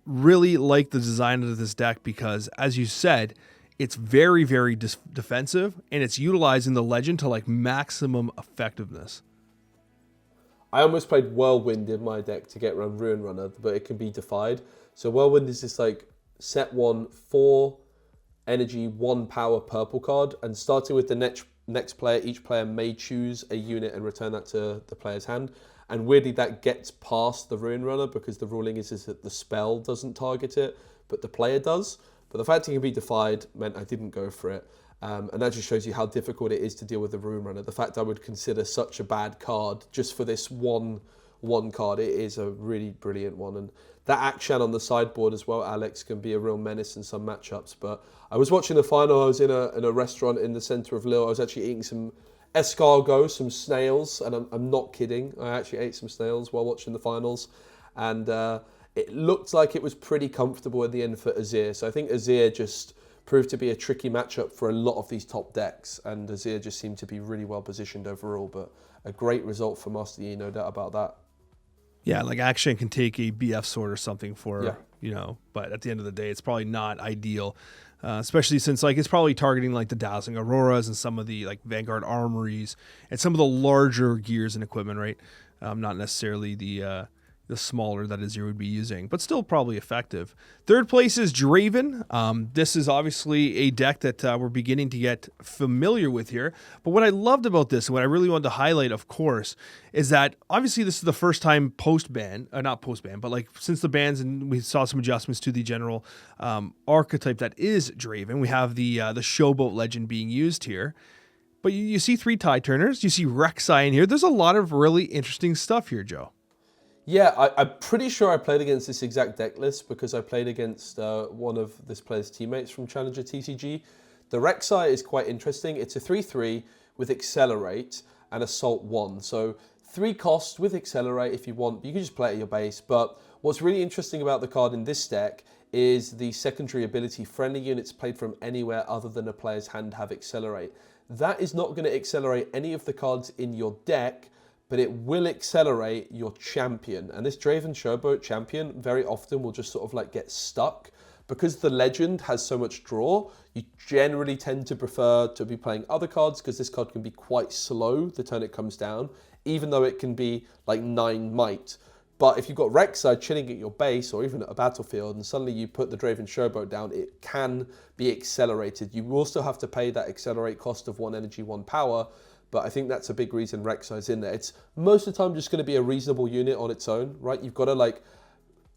Really like the design of this deck because, as you said, it's very, very defensive, and it's utilizing the legend to like maximum effectiveness. I almost played Whirlwind in my deck to get around Ruin Runner, but it can be defied. So Whirlwind is this like set 1, 4 energy, 1 power purple card, and starting with the next player, each player may choose a unit and return that to the player's hand. And weirdly, that gets past the Ruin Runner because the ruling is that the spell doesn't target it, but the player does. But the fact it can be defied meant I didn't go for it. And that just shows you how difficult it is to deal with the Ruin Runner. The fact I would consider such a bad card just for this one card, it is a really brilliant one. And that Akshan on the sideboard as well, Alex, can be a real menace in some matchups. But I was watching the final. I was in a restaurant in the centre of Lille. I was actually eating some escargot, some snails, and I'm not kidding. I actually ate some snails while watching the finals. And it looked like it was pretty comfortable in the end for Azir. So I think Azir just proved to be a tricky matchup for a lot of these top decks, and Azir just seemed to be really well positioned overall, but a great result for Master Yi, no doubt about that. Yeah, like Akshan can take a BF sword or something for, but at the end of the day, it's probably not ideal, especially since like it's probably targeting like the Dazzling Auroras and some of the like Vanguard Armories and some of the larger gears and equipment, right? Not necessarily the smaller that Azir would be using, but still probably effective. Third place is Draven. This is obviously a deck that we're beginning to get familiar with here. But what I loved about this, and what I really wanted to highlight, of course, is that obviously this is the first time post-ban, not post-ban, but like since the bans, and we saw some adjustments to the general archetype that is Draven. We have the Showboat legend being used here. But you see 3 Tide Turners, you see Rek'Sai in here. There's a lot of really interesting stuff here, Joe. Yeah, I'm pretty sure I played against this exact deck list because I played against one of this player's teammates from Challenger TCG. The Rek'Sai is quite interesting. It's a 3/3 with Accelerate and Assault 1. So 3 cost with Accelerate if you want. You can just play it at your base. But what's really interesting about the card in this deck is the secondary ability. Friendly units played from anywhere other than a player's hand have Accelerate. That is not going to accelerate any of the cards in your deck, but it will accelerate your champion. And this Draven Showboat champion very often will just sort of like get stuck. Because the legend has so much draw, you generally tend to prefer to be playing other cards because this card can be quite slow the turn it comes down, even though it can be like 9 might. But if you've got Rek'Sai chilling at your base or even at a battlefield and suddenly you put the Draven Showboat down, it can be accelerated. You will still have to pay that accelerate cost of 1 energy, 1 power, but I think that's a big reason Rek'Sai's in there. It's most of the time just going to be a reasonable unit on its own, right? You've got to like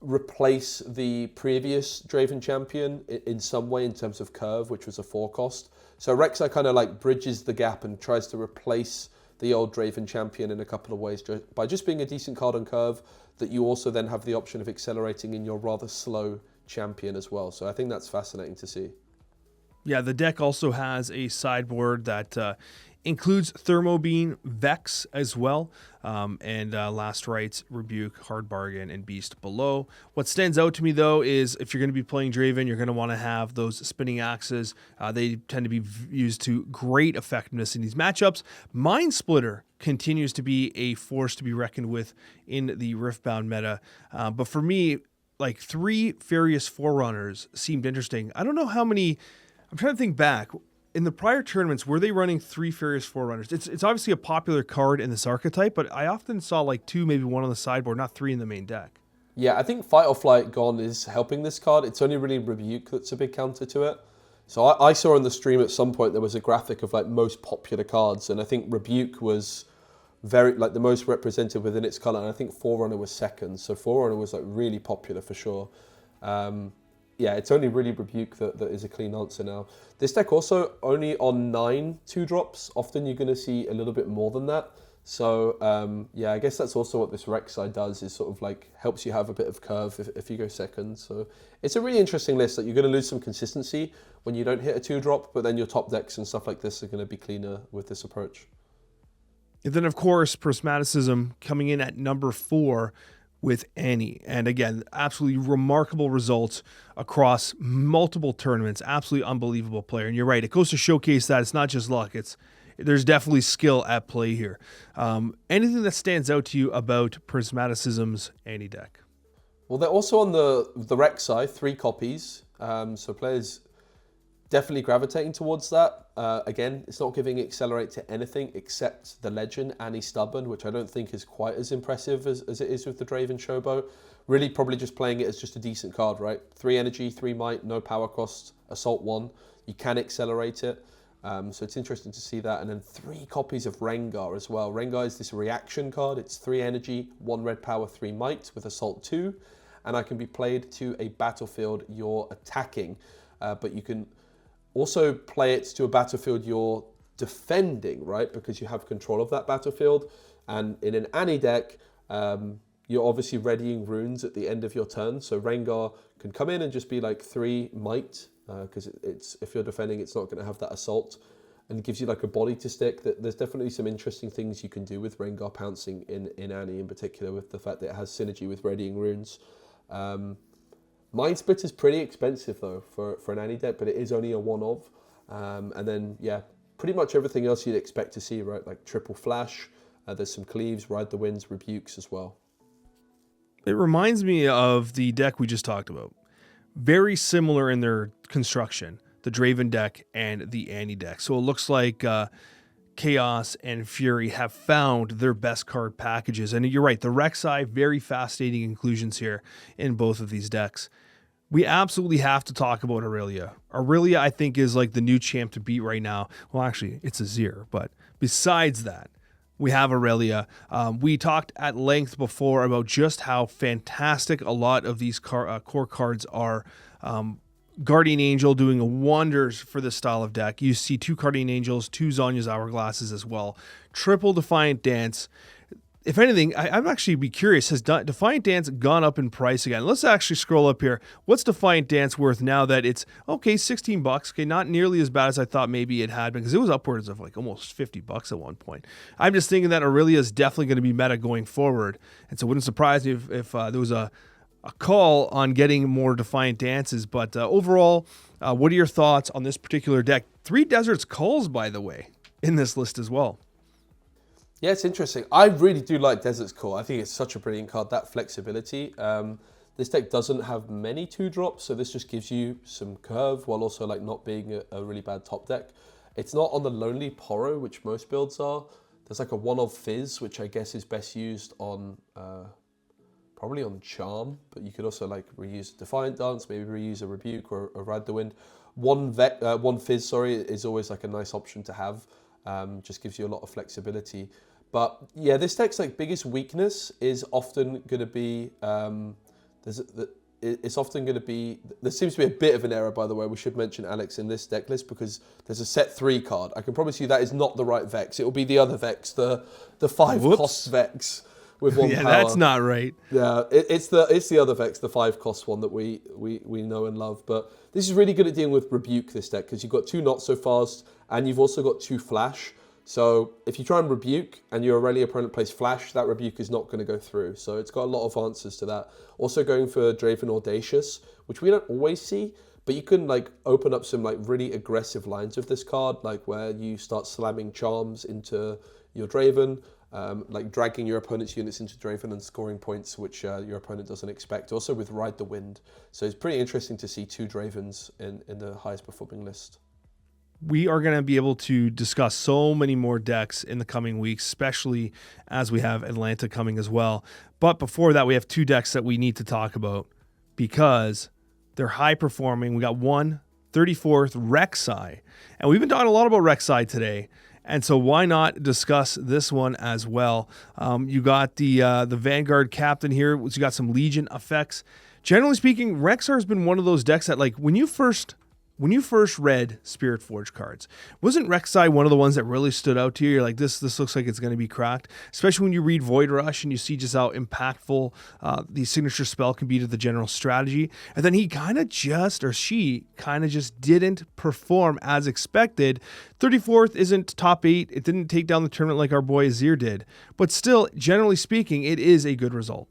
replace the previous Draven champion in some way in terms of curve, which was a 4 cost. So Rek'Sai kind of like bridges the gap and tries to replace the old Draven champion in a couple of ways by just being a decent card on curve that you also then have the option of accelerating in your rather slow champion as well. So I think that's fascinating to see. Yeah, the deck also has a sideboard that includes Thermobeam, Vex as well, and Last Rites, Rebuke, Hard Bargain, and Beast below. What stands out to me, though, is if you're going to be playing Draven, you're going to want to have those spinning axes. They tend to be used to great effectiveness in these matchups. Mind Splitter continues to be a force to be reckoned with in the Riftbound meta. But for me, like 3 Furious Forerunners seemed interesting. I don't know how many... I'm trying to think back. In the prior tournaments, were they running 3 Furious Forerunners? It's obviously a popular card in this archetype, but I often saw like 2, maybe 1 on the sideboard, not 3 in the main deck. Yeah, I think Fight or Flight Gone is helping this card. It's only really Rebuke that's a big counter to it. So I saw on the stream at some point there was a graphic of like most popular cards, and I think Rebuke was very like the most represented within its color, and I think Forerunner was second. So Forerunner was like really popular for sure. Yeah, it's only really Rebuke that is a clean answer now. This deck also only on 9 2-drops. Often you're going to see a little bit more than that. So yeah, I guess that's also what this Rek'Sai does, is sort of like helps you have a bit of curve if you go second. So it's a really interesting list that you're going to lose some consistency when you don't hit a 2-drop, but then your top decks and stuff like this are going to be cleaner with this approach. And then, of course, Prismaticism coming in at number 4 with Annie. And again, absolutely remarkable results across multiple tournaments. Absolutely unbelievable player. And you're right, it goes to showcase that it's not just luck. There's definitely skill at play here. Anything that stands out to you about Prismaticism's Annie deck? Well, they're also on the Rek'Sai, 3 copies. So players definitely gravitating towards that. Again, it's not giving Accelerate to anything except the legend, Annie Stubborn, which I don't think is quite as impressive as it is with the Draven Showboat. Really probably just playing it as just a decent card, right? 3 energy, 3 might, no power cost, Assault 1. You can Accelerate it. So it's interesting to see that. And then 3 copies of Rengar as well. Rengar is this reaction card. It's 3 energy, 1 red power, 3 might with Assault 2. And I can be played to a battlefield you're attacking. But you can also play it to a battlefield you're defending, right? Because you have control of that battlefield. And in an Annie deck, you're obviously readying runes at the end of your turn. So Rengar can come in and just be like 3 might, because it's if you're defending, it's not going to have that assault. And it gives you like a body to stick. There's definitely some interesting things you can do with Rengar pouncing in Annie in particular, with the fact that it has synergy with readying runes. Mind Split is pretty expensive though for an Annie deck, but it is only a one of. And then, yeah, pretty much everything else you'd expect to see, right? Like triple flash, there's some cleaves, ride the winds, rebukes as well. It reminds me of the deck we just talked about. Very similar in their construction, the Draven deck and the Annie deck. So it looks like Chaos and Fury have found their best card packages. And you're right, the Rek'Sai, very fascinating inclusions here in both of these decks. We absolutely have to talk about Aurelia. Aurelia, I think, is like the new champ to beat right now. Well, actually, it's Azir, but besides that, we have Aurelia. We talked at length before about just how fantastic a lot of these core cards are. Guardian Angel doing wonders for this style of deck. You see 2 Guardian Angels, 2 Zhonya's Hourglasses as well. Triple Defiant Dance. If anything, I'm actually be curious, has Defiant Dance gone up in price again? Let's actually scroll up here. What's Defiant Dance worth now that it's, okay, $16? Okay, not nearly as bad as I thought maybe it had been, because it was upwards of like almost $50 at one point. I'm just thinking that Aurelia is definitely going to be meta going forward, and so it wouldn't surprise me if there was a call on getting more Defiant Dances. But overall, what are your thoughts on this particular deck? 3 Desert's Calls, by the way, in this list as well. Yeah, it's interesting. I really do like Desert's Call. I think it's such a brilliant card, that flexibility. This deck doesn't have many 2-drops, so this just gives you some curve while also like not being a really bad top deck. It's not on the Lonely Poro, which most builds are. There's like a 1-of Fizz, which I guess is best used on probably on Charm, but you could also like reuse Defiant Dance, maybe reuse a Rebuke or Ride the Wind. 1 Fizz, is always like a nice option to have. Just gives you a lot of flexibility. But yeah, this deck's like biggest weakness is often going to be it's often going to be, there seems to be a bit of an error, by the way, we should mention, Alex, in this deck list, because there's a set 3 card. I can promise you that is not the right Vex. It will be the other Vex, the 5 cost Vex with 1 yeah, power. that's not right. Yeah, it's the other Vex, the 5 cost one that we know and love. But this is really good at dealing with Rebuke, this deck, because you've got 2 Not So Fast, and you've also got 2 Flash. So if you try and Rebuke and your Aurelia opponent plays Flash, that Rebuke is not going to go through. So it's got a lot of answers to that. Also going for Draven Audacious, which we don't always see, but you can like open up some like really aggressive lines of this card, like where you start slamming charms into your Draven, like dragging your opponent's units into Draven and scoring points which your opponent doesn't expect. Also with Ride the Wind. So it's pretty interesting to see 2 Dravens in the highest performing list. We are going to be able to discuss so many more decks in the coming weeks, especially as we have Atlanta coming as well. But before that, we have 2 decks that we need to talk about because they're high performing. We got 34th Rek'Sai, and we've been talking a lot about Rek'Sai today. And so why not discuss this one as well? You got the Vanguard captain here. You got some Legion effects. Generally speaking, Rek'Sai has been one of those decks that, like, when you first read Spirit Forge cards, wasn't Rek'Sai one of the ones that really stood out to you? You're like, this looks like it's going to be cracked. Especially when you read Void Rush and you see just how impactful the signature spell can be to the general strategy. And then she kind of just didn't perform as expected. 34th isn't top 8. It didn't take down the tournament like our boy Azir did. But still, generally speaking, it is a good result.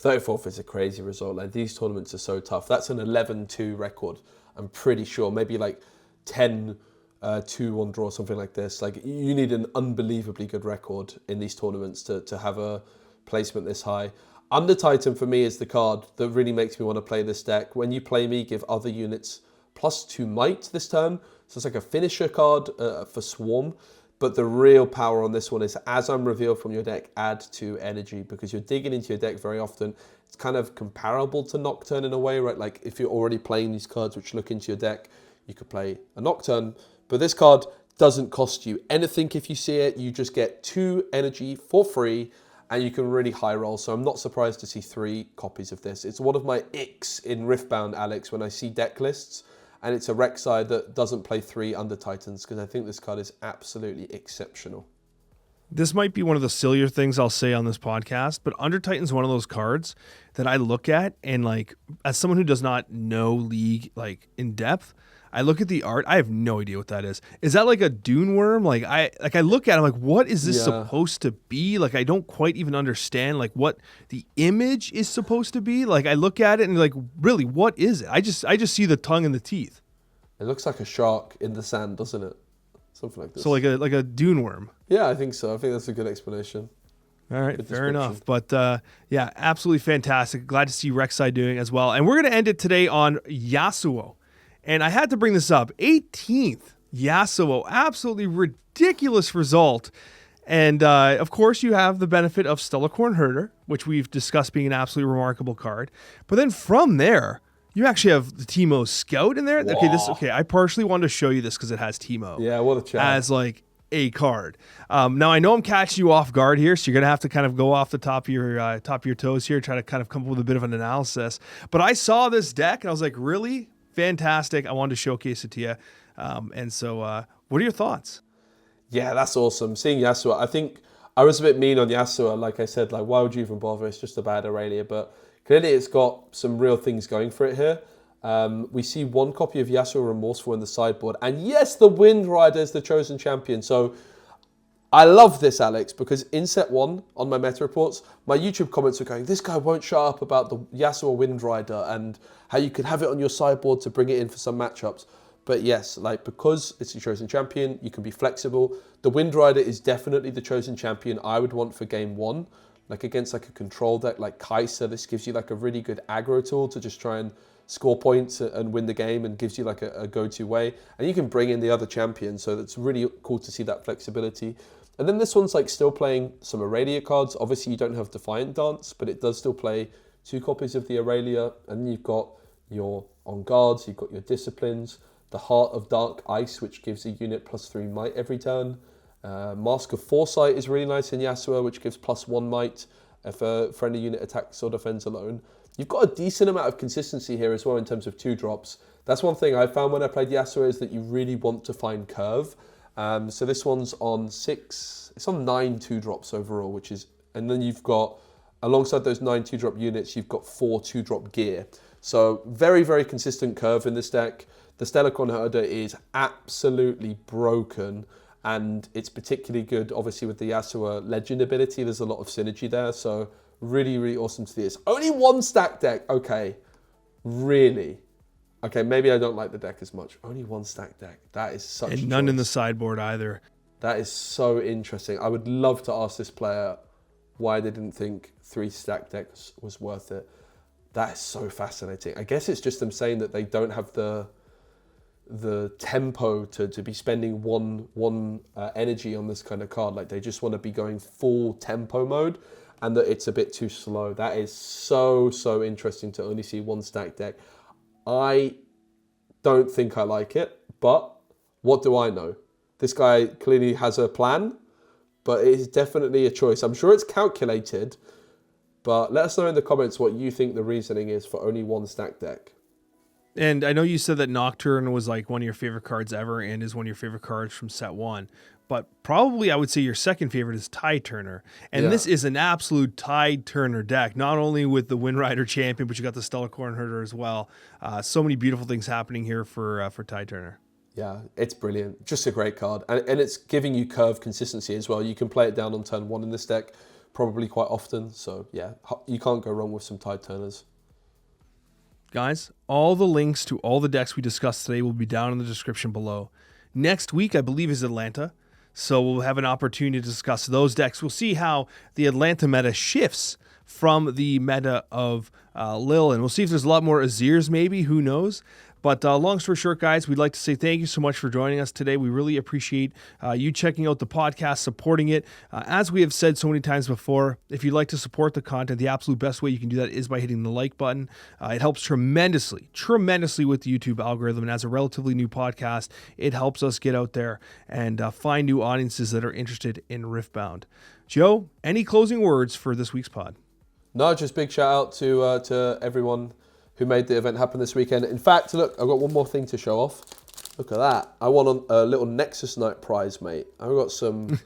34th is a crazy result. Like, these tournaments are so tough. That's an 11-2 record. I'm pretty sure, maybe like 10-2 on draw, something like this. Like, you need an unbelievably good record in these tournaments to have a placement this high. Under Titan for me is the card that really makes me want to play this deck. When you play me, give other units +2 might this turn. So it's like a finisher card for Swarm. But the real power on this one is as I'm revealed from your deck, add 2 energy, because you're digging into your deck very often. It's kind of comparable to Nocturne in a way, right? Like if you're already playing these cards which look into your deck, you could play a Nocturne. But this card doesn't cost you anything if you see it. You just get 2 energy for free, and you can really high roll. So I'm not surprised to see 3 copies of this. It's one of my icks in Riftbound, Alex, when I see deck lists. And it's a Rek'Sai that doesn't play 3 under Titans, because I think this card is absolutely exceptional. This might be one of the sillier things I'll say on this podcast, but Under Titan's one of those cards that I look at and like, as someone who does not know League like in depth, I look at the art. I have no idea what that is. Is that like a dune worm? Like I look at it, I'm like, what is this supposed to be? Like I don't quite even understand like what the image is supposed to be. Like I look at it and like, really, what is it? I just see the tongue and the teeth. It looks like a shark in the sand, doesn't it? Something like this. So like a dune worm. Yeah, I think so. I think that's a good explanation. All right, fair enough. But yeah, absolutely fantastic. Glad to see Rek'Sai doing as well. And we're going to end it today on Yasuo. And I had to bring this up. 18th Yasuo, absolutely ridiculous result. And of course, you have the benefit of Stellacorn Herder, which we've discussed being an absolutely remarkable card. But then from there, you actually have the Teemo Scout in there. Whoa. Okay, I partially wanted to show you this because it has Teemo. Yeah, what a chat. As like a card. Now I know I'm catching you off guard here, so you're gonna have to kind of go off the top of your toes here, try to kind of come up with a bit of an analysis. But I saw this deck and I was like, really fantastic. I wanted to showcase it to you. And so, what are your thoughts? Yeah, that's awesome. Seeing Yasuo, I think I was a bit mean on Yasuo. Like I said, like why would you even bother? It's just a bad Aurelia, but clearly it's got some real things going for it here. We see 1 copy of Yasuo Remorseful in the sideboard. And yes, the Wind Rider is the chosen champion. So I love this, Alex, because in set 1 on my meta reports, my YouTube comments were going, this guy won't shut up about the Yasuo Wind Rider and how you could have it on your sideboard to bring it in for some matchups. But yes, like because it's the chosen champion, you can be flexible. The Wind Rider is definitely the chosen champion I would want for game 1. Like against like a control deck like Kai'Sa, this gives you like a really good aggro tool to just try and score points and win the game, and gives you like a go-to way. And you can bring in the other champion, so that's really cool to see that flexibility. And then this one's like still playing some Aurelia cards. Obviously you don't have Defiant Dance, but it does still play 2 copies of the Aurelia. And you've got your On Guards, you've got your Disciplines, the Heart of Dark Ice, which gives a unit +3 might every turn. Mask of Foresight is really nice in Yasuo, which gives +1 might if a friendly unit attacks or defends alone. You've got a decent amount of consistency here as well in terms of 2-drops. That's one thing I found when I played Yasuo, is that you really want to find curve. So this one's on 6, it's on 9 2-drops overall, which is, and then you've got, alongside those 9 2-drop units, you've got 4 2-drop gear. So very, very consistent curve in this deck. The Stellacorn Herder is absolutely broken, and it's particularly good, obviously, with the Yasuo Legend ability. There's a lot of synergy there, so really, really awesome to see this. Only 1 stack deck, okay, really? Okay, maybe I don't like the deck as much. Only 1 stack deck, that is such And none in the sideboard either. That is so interesting. I would love to ask this player why they didn't think 3 stack decks was worth it. That is so fascinating. I guess it's just them saying that they don't have the tempo to be spending one energy on this kind of card. Like they just want to be going full tempo mode, and that it's a bit too slow. That is so interesting to only see 1 stack deck. I don't think I like it, but what do I know? This guy clearly has a plan, but it is definitely a choice. I'm sure it's calculated, but let us know in the comments what you think the reasoning is for only 1 stack deck. And I know you said that Nocturne was like one of your favorite cards ever and is one of your favorite cards from set 1. But probably I would say your second favorite is Tide Turner. And this is an absolute Tide Turner deck, not only with the Wind Rider champion, but you got the Stellacorn Herder as well. So many beautiful things happening here for Tide Turner. Yeah, it's brilliant. Just a great card. And it's giving you curve consistency as well. You can play it down on turn 1 in this deck probably quite often. So yeah, you can't go wrong with some Tide Turners. Guys, all the links to all the decks we discussed today will be down in the description below. Next week, I believe, is Atlanta. So we'll have an opportunity to discuss those decks. We'll see how the Atlanta meta shifts from the meta of Lille. And we'll see if there's a lot more Azirs maybe. Who knows? But long story short, guys, we'd like to say thank you so much for joining us today. We really appreciate you checking out the podcast, supporting it. As we have said so many times before, if you'd like to support the content, the absolute best way you can do that is by hitting the like button. It helps tremendously with the YouTube algorithm. And as a relatively new podcast, it helps us get out there and find new audiences that are interested in Riftbound. Joe, any closing words for this week's pod? No, just big shout out to everyone who made the event happen this weekend. In fact, look, I've got one more thing to show off. Look at that. I won a little Nexus Night prize, mate. I've got some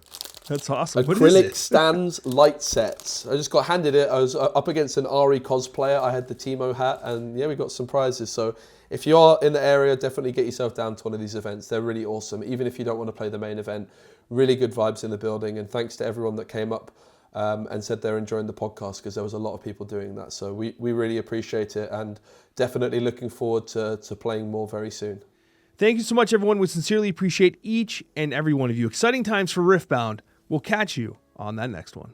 That's awesome. acrylic stands light sets. I just got handed it. I was up against an RE cosplayer. I had the Timo hat, and yeah, we got some prizes. So if you are in the area, definitely get yourself down to one of these events. They're really awesome. Even if you don't want to play the main event, really good vibes in the building. And thanks to everyone that came up and said they're enjoying the podcast, because there was a lot of people doing that. So we really appreciate it, and definitely looking forward to playing more very soon. Thank you so much, everyone. We sincerely appreciate each and every one of you. Exciting times for Riftbound. We'll catch you on that next one.